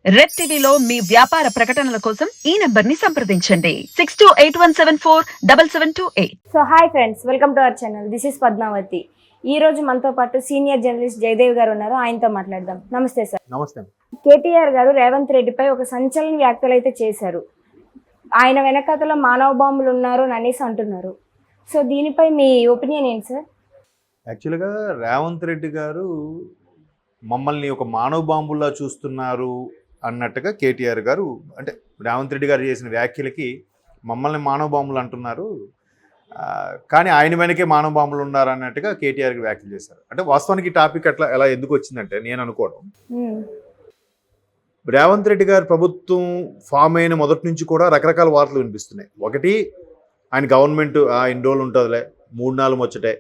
Red టీవీలో మీ వ్యాపార ప్రకటనల కోసం ఈ నంబర్ ని సంప్రదించండి 6281747728. So hi friends, welcome to our channel. This is Padmavati. ఈ రోజు మనతో పాటు సీనియర్ జర్నలిస్ట్ జయదేవ్ గారు ఉన్నారు. ఆయనతో మాట్లాడదాం. నమస్తే సార్. నమస్తే. కేటీఆర్ గారు రేవంత్ రెడ్డిపై ఒక సంచలన వ్యాఖ్యలు అయితే చేశారు. ఆయన వెనకాతలో మానవ బాంబులు ఉన్నారు అని అనేసి అంటున్నారు. సో దీనిపై మీ ఒపీనియన్ ఏంటి సార్? యాక్చువల్గా రేవంత్ రెడ్డి గారు మమ్మల్ని ఒక మానవ బాంబుల్లా చూస్తున్నారు అన్నట్టుగా కేటీఆర్ గారు, అంటే రేవంత్ రెడ్డి గారు చేసిన వ్యాఖ్యలకి మమ్మల్ని మానవ బాంబులు అంటున్నారు, కానీ ఆయన వెనకే మానవ బాంబులు ఉన్నారు అన్నట్టుగా కేటీఆర్కి వ్యాఖ్యలు చేశారు. అంటే వాస్తవానికి ఈ టాపిక్ అట్లా ఎలా ఎందుకు వచ్చిందంటే, నేను అనుకోవడం, రేవంత్ రెడ్డి గారి ప్రభుత్వం ఫామ్ అయిన మొదటి నుంచి కూడా రకరకాల వార్తలు వినిపిస్తున్నాయి. ఒకటి, ఆయన గవర్నమెంట్ ఇన్ని రోజులు ఉంటుందిలే, 3-4 ముచ్చటే,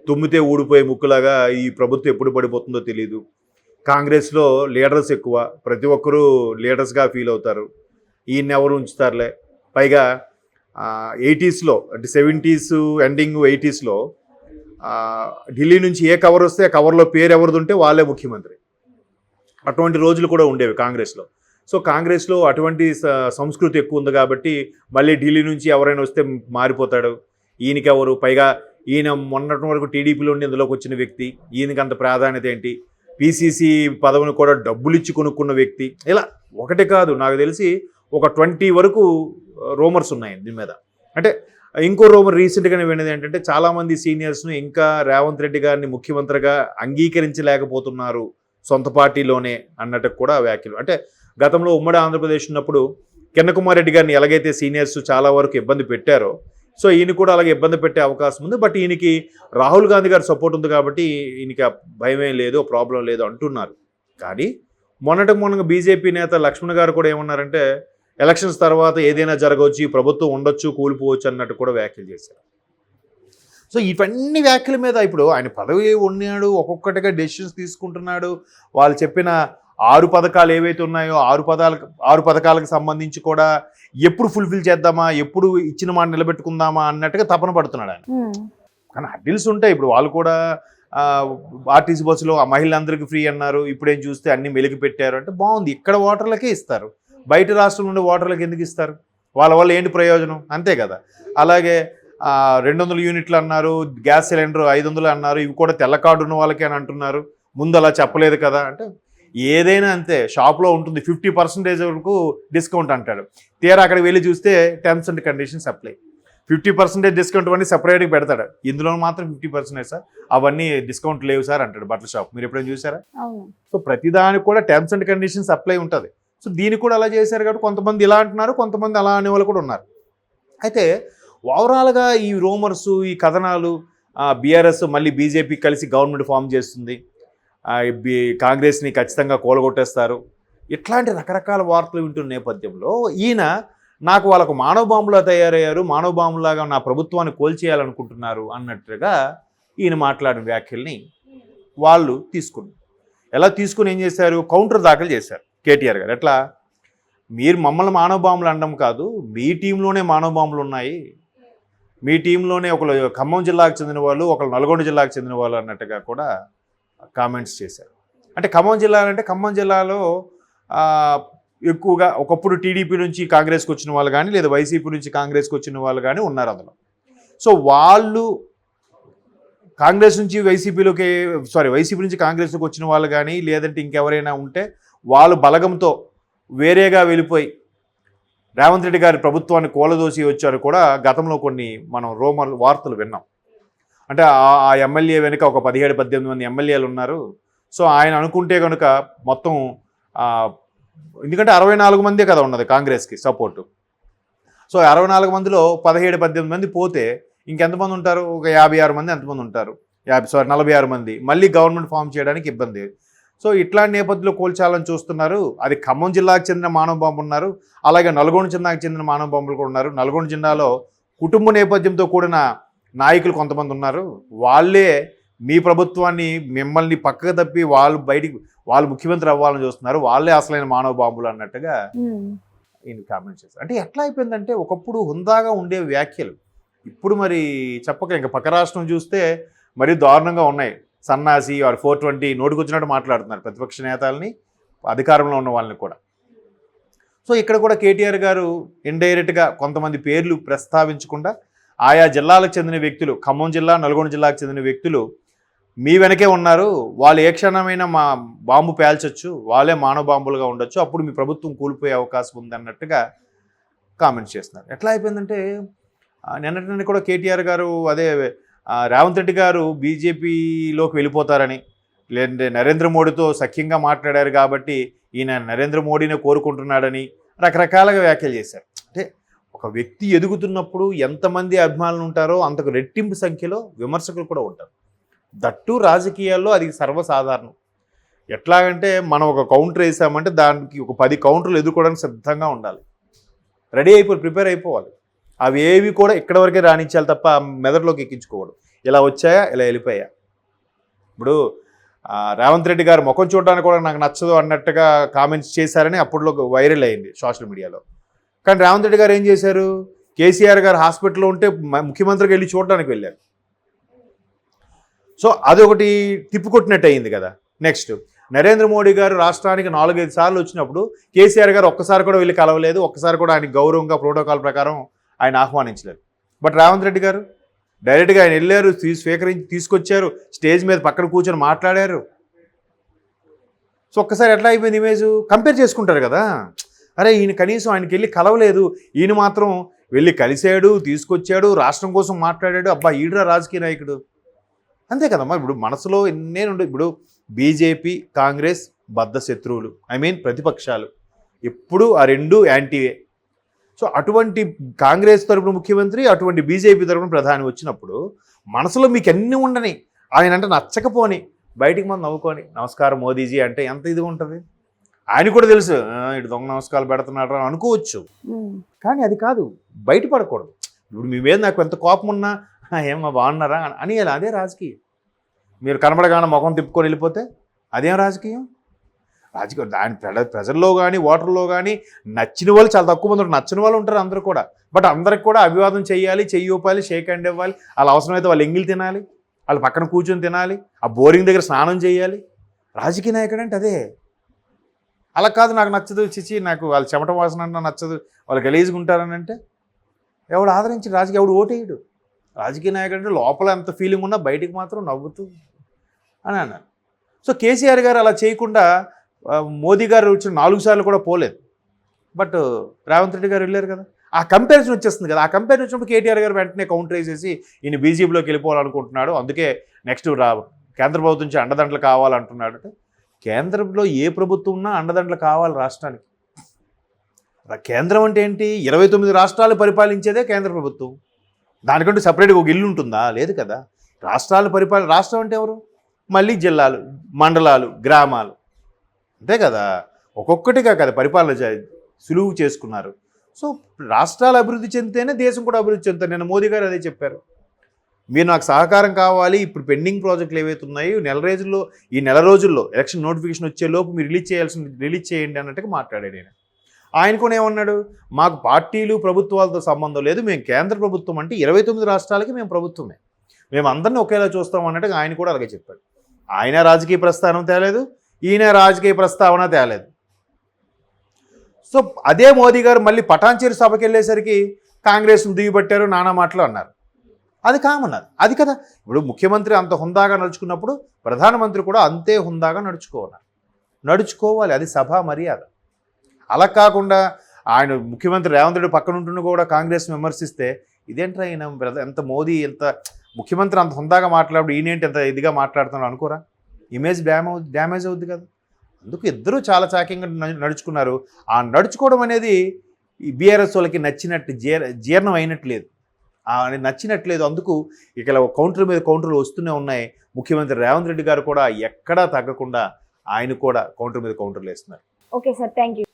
తుమ్మితే ఊడిపోయే ముక్కులాగా ఈ ప్రభుత్వం ఎప్పుడు పడిపోతుందో తెలియదు, కాంగ్రెస్లో లీడర్స్ ఎక్కువ, ప్రతి ఒక్కరూ లీడర్స్గా ఫీల్ అవుతారు, ఈయన ఎవరు ఉంచుతారులే, పైగా 80sలో అంటే 70s ఎండింగ్ 80sలో ఢిల్లీ నుంచి ఏ కవర్ వస్తే ఆ కవర్లో పేరు ఎవరిది ఉంటే వాళ్ళే ముఖ్యమంత్రి, అటువంటి రోజులు కూడా ఉండేవి కాంగ్రెస్లో. సో కాంగ్రెస్లో అటువంటి సంస్కృతి ఎక్కువ ఉంది కాబట్టి మళ్ళీ ఢిల్లీ నుంచి ఎవరైనా వస్తే మారిపోతాడు, ఈయనకి ఎవరు, పైగా ఈయన మొన్నటి వరకు టీడీపీలో ఉండి ఇందులోకి వచ్చిన వ్యక్తి, ఈయనకి అంత ప్రాధాన్యత ఏంటి, పీసీసీ పదవిని కూడా డబ్బులు ఇచ్చి కొనుక్కున్న వ్యక్తి, ఇలా ఒకటి కాదు నాకు తెలిసి ఒక 20 వరకు రూమర్స్ ఉన్నాయి దీని మీద. అంటే ఇంకో రూమర్ రీసెంట్గానే విన్నది ఏంటంటే, చాలామంది సీనియర్స్ను ఇంకా రేవంత్ రెడ్డి గారిని ముఖ్యమంత్రిగా అంగీకరించలేకపోతున్నారు సొంత పార్టీలోనే అన్నట్టు కూడా వ్యాఖ్యలు. అంటే గతంలో ఉమ్మడి ఆంధ్రప్రదేశ్ ఉన్నప్పుడు కిరణ్ కుమార్ రెడ్డి గారిని ఎలాగైతే సీనియర్స్ చాలా వరకు ఇబ్బంది పెట్టారో, సో ఈయన కూడా అలాగే ఇబ్బంది పెట్టే అవకాశం ఉంది. బట్ ఈయనకి రాహుల్ గాంధీ గారి సపోర్ట్ ఉంది కాబట్టి ఈయనకి భయమే లేదు, ప్రాబ్లం లేదు అంటున్నారు. కానీ మొన్నటికి బీజేపీ నేత లక్ష్మణ్ గారు కూడా ఏమన్నారంటే, ఎలక్షన్స్ తర్వాత ఏదైనా జరగవచ్చు, ప్రభుత్వం ఉండొచ్చు, కూలిపోవచ్చు అన్నట్టు కూడా వ్యాఖ్యలు చేశారు. సో ఇవన్నీ వ్యాఖ్యల మీద ఇప్పుడు ఆయన పదవి ఉన్నాడు, ఒక్కొక్కటిగా డెసిషన్స్ తీసుకుంటున్నాడు, వాళ్ళు చెప్పిన 6 పథకాలు ఏవైతే ఉన్నాయో 6 పథకాలకు సంబంధించి కూడా ఎప్పుడు ఫుల్ఫిల్ చేద్దామా, ఎప్పుడు ఇచ్చిన మాట నిలబెట్టుకుందామా అన్నట్టుగా తపన పడుతున్నాడు ఆయన. కానీ హడ్డిల్స్ ఉంటాయి. ఇప్పుడు వాళ్ళు కూడా ఆర్టీసీ బస్సులో ఆ మహిళలందరికీ ఫ్రీ అన్నారు, ఇప్పుడేం చూస్తే అన్ని మెలిగి పెట్టారు అంటే బాగుంది. ఇక్కడ ఓటర్లకే ఇస్తారు, బయట రాష్ట్రం నుండి ఓటర్లకు ఎందుకు ఇస్తారు, వాళ్ళ వల్ల ఏంటి ప్రయోజనం, అంతే కదా. అలాగే 200 యూనిట్లు అన్నారు, గ్యాస్ సిలిండర్ 500 అన్నారు, ఇవి కూడా తెల్ల కార్డు ఉన్న వాళ్ళకే అని అంటున్నారు, ముందు అలా చెప్పలేదు కదా. అంటే ఏదైనా అంతే, షాప్లో ఉంటుంది 50% వరకు డిస్కౌంట్ అంటాడు, తీరా అక్కడికి వెళ్ళి చూస్తే terms and conditions apply, 50% discount అన్నీ సపరేట్గా పెడతాడు, ఇందులో మాత్రం 50% సార్, అవన్నీ డిస్కౌంట్ లేవు సార్ అంటాడు బట్టల షాప్. మీరు ఎప్పుడైనా చూసారా? సో ప్రతిదానికి కూడా టర్మ్స్ అండ్ కండిషన్స్ అప్లై ఉంటుంది. సో దీనికి కూడా అలా చేశారు కాబట్టి కొంతమంది ఇలా అంటున్నారు, కొంతమంది అలా అనేవాళ్ళు కూడా ఉన్నారు. అయితే ఓవరాల్గా ఈ రూమర్స్, ఈ కథనాలు, బీఆర్ఎస్ మళ్ళీ బీజేపీ కలిసి గవర్నమెంట్ ఫామ్ చేస్తుంది, కాంగ్రెస్ని ఖచ్చితంగా కూలగొట్టేస్తారు, ఇట్లాంటి రకరకాల వార్తలు వింటున్న నేపథ్యంలో ఈయన నాకు వాళ్ళకు మానవ బాంబులా తయారయ్యారు, మానవ బాంబులాగా నా ప్రభుత్వాన్ని కోల్చేయాలనుకుంటున్నారు అన్నట్టుగా ఈయన మాట్లాడిన వ్యాఖ్యల్ని వాళ్ళు తీసుకున్నారు. ఎలా తీసుకుని ఏం చేశారు, కౌంటర్ దాఖలు చేశారు కేటీఆర్ గారు. ఎట్లా, మీరు మమ్మల్ని మానవ బాంబులు అనడం కాదు, మీ టీంలోనే మానవ బాంబులు ఉన్నాయి, మీ టీంలోనే ఒకళ్ళు ఖమ్మం జిల్లాకు చెందిన వాళ్ళు, ఒకళ్ళు నల్గొండ జిల్లాకు చెందిన వాళ్ళు అన్నట్టుగా కూడా కామెంట్స్ చేశారు. అంటే ఖమ్మం జిల్లాలో ఎక్కువగా ఒకప్పుడు టీడీపీ నుంచి కాంగ్రెస్కి వచ్చిన వాళ్ళు కానీ, లేదా వైసీపీ నుంచి కాంగ్రెస్కి వచ్చిన వాళ్ళు కానీ ఉన్నారు అందులో. సో వాళ్ళు కాంగ్రెస్ నుంచి వైసీపీ నుంచి కాంగ్రెస్లోకి వచ్చిన వాళ్ళు కానీ, లేదంటే ఇంకెవరైనా ఉంటే వాళ్ళు బలగంతో వేరేగా వెళ్ళిపోయి రేవంత్ రెడ్డి గారి ప్రభుత్వాన్ని కూలదోసి వచ్చారు కూడా గతంలో కొన్ని మనం వార్తలు విన్నాం. అంటే ఆ ఎమ్మెల్యే వెనుక ఒక 17-18 మంది ఎమ్మెల్యేలు ఉన్నారు. సో ఆయన అనుకుంటే కనుక మొత్తం ఎందుకంటే 64 మందే కదా ఉన్నది కాంగ్రెస్కి సపోర్టు. సో 64 మందిలో 17-18 మంది పోతే ఇంకెంతమంది ఉంటారు, ఒక 56 మంది ఎంతమంది ఉంటారు, 46 మంది మళ్ళీ గవర్నమెంట్ ఫామ్ చేయడానికి ఇబ్బంది. సో ఇట్లాంటి నేపథ్యంలో కోల్చాలని చూస్తున్నారు. అది ఖమ్మం జిల్లాకు చెందిన మానవ బాంబు ఉన్నారు, అలాగే నల్గొండ జిల్లాకు చెందిన మానవ బాంబులు కూడా ఉన్నారు. నల్గొండ జిల్లాలో కుటుంబ నేపథ్యంతో కూడిన నాయకులు కొంతమంది ఉన్నారు, వాళ్ళే మీ ప్రభుత్వాన్ని మిమ్మల్ని పక్కకు తప్పి వాళ్ళు ముఖ్యమంత్రి అవ్వాలని చూస్తున్నారు, వాళ్ళే అసలైన మానవ బాంబులు అన్నట్టుగా ఈయన కామెంట్ చేశారు. అంటే ఎట్లా అయిపోయిందంటే, ఒకప్పుడు హుందాగా ఉండే వ్యాఖ్యలు ఇప్పుడు మరి చెప్పక ఇంకా పక్క రాష్ట్రం చూస్తే మరీ దారుణంగా ఉన్నాయి. సన్నాసి 420 నోటికొచ్చినట్టు మాట్లాడుతున్నారు ప్రతిపక్ష నేతల్ని, అధికారంలో ఉన్న వాళ్ళని కూడా. సో ఇక్కడ కూడా కేటీఆర్ గారు ఇండైరెక్ట్గా కొంతమంది పేర్లు ప్రస్తావించకుండా ఆయా జిల్లాలకు చెందిన వ్యక్తులు, ఖమ్మం జిల్లా, నల్గొండ జిల్లాకు చెందిన వ్యక్తులు మీ వెనకే ఉన్నారు, వాళ్ళు ఏ క్షణమైనా మా బాంబు పేల్చొచ్చు, వాళ్ళే మానవ బాంబులుగా ఉండొచ్చు, అప్పుడు మీ ప్రభుత్వం కూలిపోయే అవకాశం ఉంది అన్నట్టుగా కామెంట్స్ చేస్తున్నారు. ఎట్లా అయిపోయిందంటే నిన్నటి కూడా కేటీఆర్ గారు అదే రేవంత్ రెడ్డి గారు బీజేపీలోకి వెళ్ళిపోతారని, లేదంటే నరేంద్ర మోడీతో సఖ్యంగా మాట్లాడారు కాబట్టి ఈయన నరేంద్ర మోడీనే కోరుకుంటున్నాడని రకరకాలుగా వ్యాఖ్యలు చేశారు. అంటే ఒక వ్యక్తి ఎదుగుతున్నప్పుడు ఎంతమంది అభిమానులు ఉంటారో అంతకు రెట్టింపు సంఖ్యలో విమర్శకులు కూడా ఉంటారు. దట్టు రాజకీయాల్లో అది సర్వసాధారణం. ఎట్లాగంటే మనం ఒక కౌంటర్ వేసామంటే దానికి ఒక 10 కౌంటర్లు ఎదుర్కోవడానికి సిద్ధంగా ఉండాలి, రెడీ ప్రిపేర్ అయిపోవాలి. అవి ఏవి కూడా ఇక్కడ వరకే రాణించాలి తప్ప మెదడులోకి ఎక్కించుకోవడం. ఇలా వచ్చాయా, ఇలా వెళ్ళిపోయా. ఇప్పుడు రేవంత్ రెడ్డి గారు ముఖం చూడడానికి కూడా నాకు నచ్చదు అన్నట్టుగా కామెంట్స్ చేశారని అప్పట్లో వైరల్ అయింది సోషల్ మీడియాలో. కానీ రేవంత్ రెడ్డి గారు ఏం చేశారు, కేసీఆర్ గారు హాస్పిటల్లో ఉంటే ముఖ్యమంత్రికి వెళ్ళి చూడడానికి వెళ్ళారు. సో అదొకటి తిప్పుకొట్టినట్టు అయింది కదా. నెక్స్ట్ నరేంద్ర మోడీ గారు రాష్ట్రానికి 4-5 సార్లు వచ్చినప్పుడు కేసీఆర్ గారు ఒక్కసారి కూడా వెళ్ళి కలవలేదు, ఒక్కసారి కూడా ఆయన గౌరవంగా ప్రోటోకాల్ ప్రకారం ఆయన ఆహ్వానించలేదు. బట్ రేవంత్ రెడ్డి గారు డైరెక్ట్గా ఆయన వెళ్ళారు, స్వీకరించి తీసుకొచ్చారు, స్టేజ్ మీద పక్కన కూర్చొని మాట్లాడారు. సో ఒక్కసారి ఎట్లా అయిపోయింది ఇమేజ్, కంపేర్ చేసుకుంటారు కదా. అరే ఈయన కనీసం ఆయనకి వెళ్ళి కలవలేదు, ఈయన మాత్రం వెళ్ళి కలిశాడు, తీసుకొచ్చాడు, రాష్ట్రం కోసం మాట్లాడాడు, అబ్బా ఈడ్రా రాజకీయ నాయకుడు. అంతే కదమ్మా. ఇప్పుడు మనసులో ఎన్నేనుండే, ఇప్పుడు బీజేపీ కాంగ్రెస్ బద్ధ శత్రువులు, ప్రతిపక్షాలు, ఎప్పుడు ఆ రెండు యాంటీవే. సో అటువంటి కాంగ్రెస్ తరపున ముఖ్యమంత్రి, అటువంటి బీజేపీ తరపున ప్రధాని వచ్చినప్పుడు మనసులో మీకు ఎన్ని ఉండని, ఆయన అంటే నచ్చకపోని బయటికి మనం నవ్వుకొని నమస్కారం మోదీజీ అంటే ఎంత ఇది ఉంటుంది. ఆయన కూడా తెలుసు ఇటు దొంగ నమస్కారాలు పెడుతున్నాడు అని అనుకోవచ్చు, కానీ అది కాదు, బయటపడకూడదు. ఇప్పుడు మీ మీద నాకు ఎంత కోపం ఉన్నా ఏమో బాగున్నారా అని అదే రాజకీయం. మీరు కనబడగానే ముఖం తిప్పుకొని వెళ్ళిపోతే అదేం రాజకీయం. దాని ప్రజల్లో కానీ ఓటర్లో కానీ నచ్చిన వాళ్ళు చాలా తక్కువ మంది ఉంటారు, నచ్చిన వాళ్ళు ఉంటారు అందరూ కూడా. బట్ అందరికి కూడా అభివాదం చేయాలి, చెయ్యి ఊపాలి, షేక్ హ్యాండ్ ఇవ్వాలి, వాళ్ళ అవసరమైతే వాళ్ళు ఎంగిలి తినాలి, వాళ్ళు పక్కన కూర్చొని తినాలి, ఆ బోరింగ్ దగ్గర స్నానం చేయాలి. రాజకీయ నాయకుడు అంటే అదే. అలా కాదు నాకు నచ్చదు, చిచి నాకు వాళ్ళ చెమట వాసన అంటే నచ్చదు, వాళ్ళు గలీజ్గా ఉంటారని అంటే ఎవడు ఆదరించి ఎవడు ఓటేయడు. రాజకీయ నాయకుడు అంటే లోపల ఎంత ఫీలింగ్ ఉన్నా బయటికి మాత్రం నవ్వుతూ అని అన్నారు. సో కేసీఆర్ గారు అలా చేయకుండా మోదీ గారు వచ్చిన 4 సార్లు కూడా పోలేదు, బట్ రేవంత్ రెడ్డి గారు వెళ్ళారు కదా. ఆ కంపారిజన్ వచ్చేస్తుంది కదా. ఆ కంపారిజన్ వచ్చినప్పుడు కేటీఆర్ గారు వెంటనే కౌంటర్ వేసేసి ఈయన బీజేపీలోకి వెళ్ళిపోవాలనుకుంటున్నాడు, అందుకే నెక్స్ట్ కేంద్ర ప్రభుత్వం నుంచి అండదండలు కావాలంటున్నాడు. అంటే కేంద్రంలో ఏ ప్రభుత్వం ఉన్నా అండదండలు కావాలి రాష్ట్రానికి. కేంద్రం అంటే ఏంటి, 29 రాష్ట్రాలు పరిపాలించేదే కేంద్ర ప్రభుత్వం. దానికంటూ సపరేట్గా ఒక ఇల్లు ఉంటుందా? లేదు కదా. రాష్ట్రాలు రాష్ట్రం అంటే ఎవరు, మళ్ళీ జిల్లాలు, మండలాలు, గ్రామాలు, అంతే కదా. ఒక్కొక్కటిగా కదా పరిపాలన సులువు చేసుకున్నారు. సో రాష్ట్రాలు అభివృద్ధి చెందితేనే దేశం కూడా అభివృద్ధి చెందుతారు. నేను మోదీ గారు అదే చెప్పారు, మీరు నాకు సహకారం కావాలి, ఇప్పుడు పెండింగ్ ప్రాజెక్టులు ఏవైతే ఉన్నాయో ఈ నెల రోజుల్లో ఎలక్షన్ నోటిఫికేషన్ వచ్చే లోపు మీరు రిలీజ్ చేయండి అన్నట్టుగా మాట్లాడాడు ఆయన. ఆయన కూడా ఏమన్నాడు, మాకు పార్టీలు ప్రభుత్వాలతో సంబంధం లేదు, మేము కేంద్ర ప్రభుత్వం అంటే 29 రాష్ట్రాలకి మేము ప్రభుత్వమే, మేము అందరినీ ఒకేలా చూస్తాం అన్నట్టుగా ఆయన కూడా అలాగే చెప్పాడు. ఆయన రాజకీయ ప్రస్థానం తేలేదు, ఈయన రాజకీయ ప్రస్తావన తేలేదు. సో అదే మోదీ గారు మళ్ళీ పటాన్చేరు సభకి వెళ్ళేసరికి కాంగ్రెస్ను దిగిపట్టారు, నానా మాటలు అన్నారు. అది కామన్నారు, అది కదా. ఇప్పుడు ముఖ్యమంత్రి అంత హుందాగా నడుచుకున్నప్పుడు ప్రధానమంత్రి కూడా అంతే హుందాగా నడుచుకోవాలి, అది సభా మర్యాద. అలా కాకుండా ఆయన ముఖ్యమంత్రి రేవంత్ రెడ్డి పక్కన ఉంటున్న కూడా కాంగ్రెస్ విమర్శిస్తే ఇదేంట్రా ఈయన ఎంత మోదీ ఎంత ముఖ్యమంత్రి అంత హుందాగా మాట్లాడు, ఈయనేంటి ఎంత ఇదిగా మాట్లాడుతున్నాడు అనుకోరా, ఇమేజ్ డ్యామేజ్ అవుద్ది కదా. అందుకు ఇద్దరూ చాలా చాకింగా నడుచుకున్నారు. ఆ నడుచుకోవడం అనేది ఈ బీఆర్ఎస్ వాళ్ళకి జీర్ణం అయినట్లేదు, నచ్చినట్లేదు. అందుకు ఇక కౌంటర్ మీద కౌంటర్లు వస్తూనే ఉన్నాయి. ముఖ్యమంత్రి రేవంత్ రెడ్డి గారు కూడా ఎక్కడా తగ్గకుండా ఆయన కూడా కౌంటర్ మీద కౌంటర్లు వేస్తున్నారు. Okay sir, thank you.